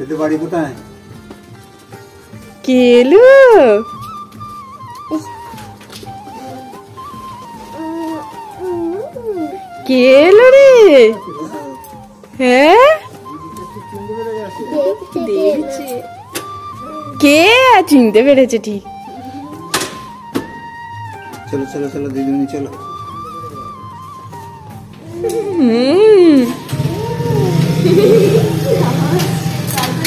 এতে বাড়ি কোথায়? কেলু কেলু রে, হ্যাঁ কে চিনতে পেরেছে ঠিক। চলো চলো চলো দিদিমণি চলো।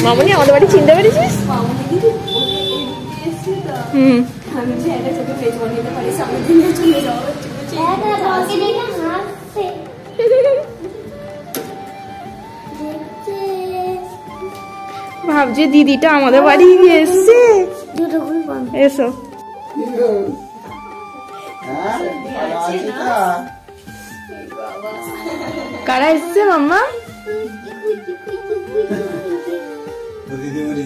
মামনি আমাদের বাড়ি চিনতে পেরেছিস? ভাবছি দিদিটা আমাদের বাড়ি এসছে। এসো কারা এসছে মাম্মা? দিদিমণি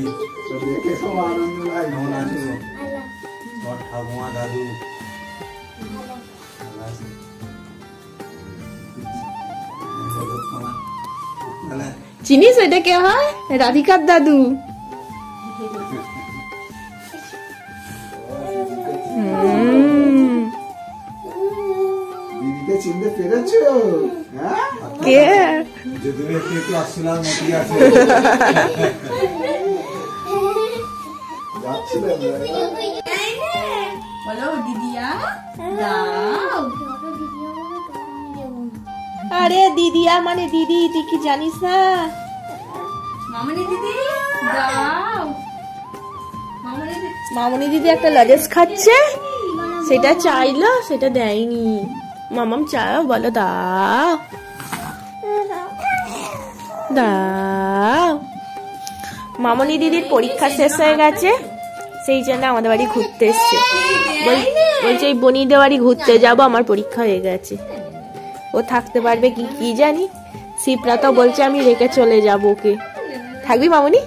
দেখে খুব আনন্দ হয়। মন আছে ঠাকুমা দাদু চিনিস এটা কে হয়? রাধিকার দাদু। দিদিকে চিনতে পেরেছো? কে? যদি একটু আসছিলাম মতি আছে বলো দিদিয়া দাও। আরে দিদিয়া মানে দিদি, তুই কি জানিস না? মামনি দিদি দাও। মামনি দিদি একটা লজেন্স খাচ্ছে, সেটা চাইলো, সেটা দেয়নি। মামাম চাও, বলো দাও দাও। মামনি দিদির পরীক্ষা শেষ হয়ে গেছে, সেই জন্য আমাদের বাড়ি ঘুরতে এসছে। বলছে এই বনিদের বাড়ি ঘুরতে যাবো, আমার পরীক্ষা হয়ে গেছে। ও থাকতে পারবে কি কি জানি। শিবরা তো বলছে আমি রেখে চলে যাবো ওকে। থাকবি মামনি?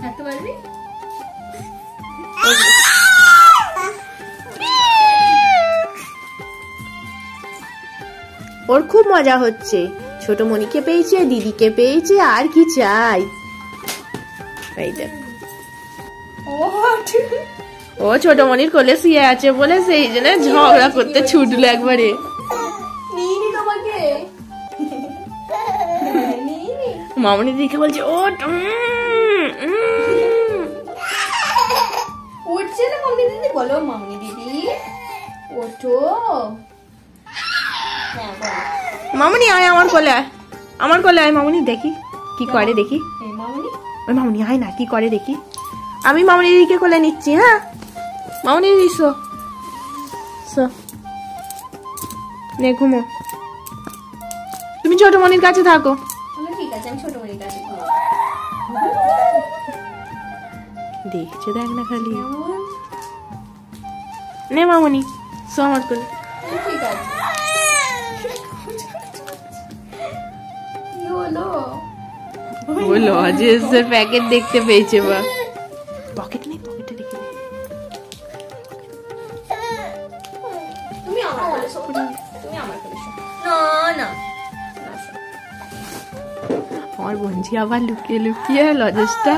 থাকতে পারবি? ওর খুব মজা হচ্ছে, ছোট মনিকে পেয়েছে, দিদিকে পেয়েছে, আর কি চাই। ও ছোট মনির কোলে শুয়ে আছে বলে সেই জন্য ঝগড়া করতে ছুটলো একবারে। মামনি দিদিকে বলছে ও উঠছে না। মামনি দিদি বলো, মামনি দিদি ওঠো। মামনি আয় আমার কোলে, আয় আমার কোলে আয়। মামনি দেখি কি করে, দেখি। ওই মামনি আয় না, কি করে দেখি। আমি মামনি দিদিকে কোলে নিচ্ছি। হ্যাঁ মামনি দিদি শো শো, নে ঘুমো। তুমি ছোট মনির কাছে থাকো। ঠিক আছে, আমি ছোট মনির কাছে দেখছে, দেখ না খালি। নে মামনি শো আমার কোলে। ঠিক আছে। ও লজেন্সের প্যাকেট দেখতে পেয়েছে। বা পকেটে নেই, পকেটে রেখে দে। তুমি আমার কোলে শো, তুমি আমার কোলে শো। না না, আমার বঞ্জি আবার লুকিয়ে লুকিয়ে লজেন্সটা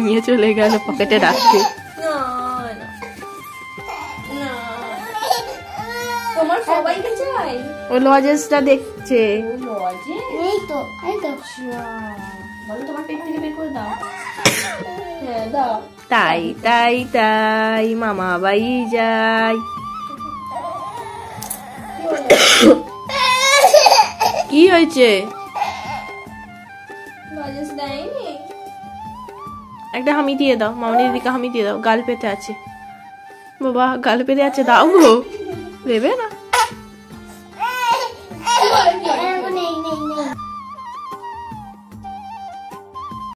নিয়ে চলে গেল পকেটে রাখতে। তোমার সবাইকে চাই। ও লজেন্সটা দেখছে। এই তো বলো, তোমার পেট থেকে বের করে দাও। হ্যাঁ দাও। তাই তাই তাই মামা বাই যাই। কি হয়েছে? একটা হামি দিয়ে দাও, মামনি দিদিকে হামি দিয়ে দাও। গাল পেতে আছে বাবা, গাল পেতে আছে, দাও গো। দেবে না?